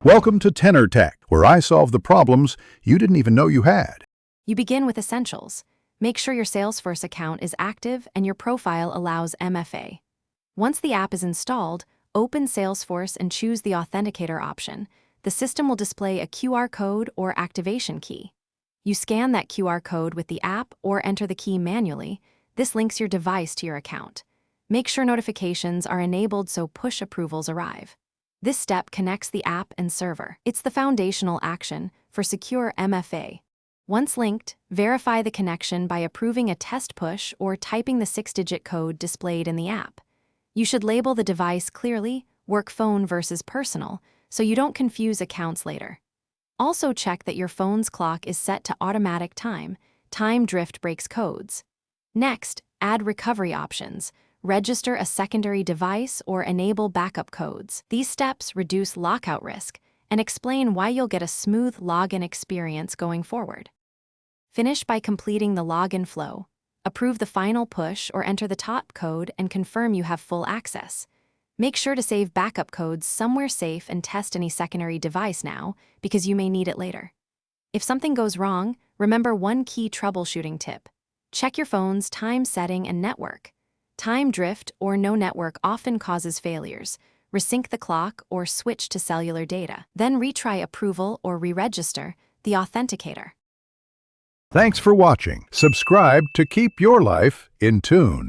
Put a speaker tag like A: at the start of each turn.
A: Welcome to Tenor Tech, where I solve the problems you didn't even know you had.
B: You begin with essentials. Make sure your Salesforce account is active and your profile allows MFA. Once the app is installed, open Salesforce and choose the Authenticator option. The system will display a QR code or activation key. You scan that QR code with the app or enter the key manually. This links your device to your account. Make sure notifications are enabled so push approvals arrive. This step connects the app and server. It's the foundational action for secure MFA. Once linked, verify the connection by approving a test push or typing the 6-digit code displayed in the app. You should label the device clearly, work phone versus personal, so you don't confuse accounts later. Also check that your phone's clock is set to automatic time. Time drift breaks codes. Next, add recovery options. Register a secondary device or enable backup codes. These steps reduce lockout risk and explain why you'll get a smooth login experience going forward. Finish by completing the login flow. Approve the final push or enter the top code and confirm you have full access. Make sure to save backup codes somewhere safe and test any secondary device now, because you may need it later. If something goes wrong, remember one key troubleshooting tip. Check your phone's time setting and network. Time drift or no network often causes failures. Resync the clock or switch to cellular data. Then retry approval or re-register the Authenticator.
A: Thanks for watching. Subscribe to keep your life in tune.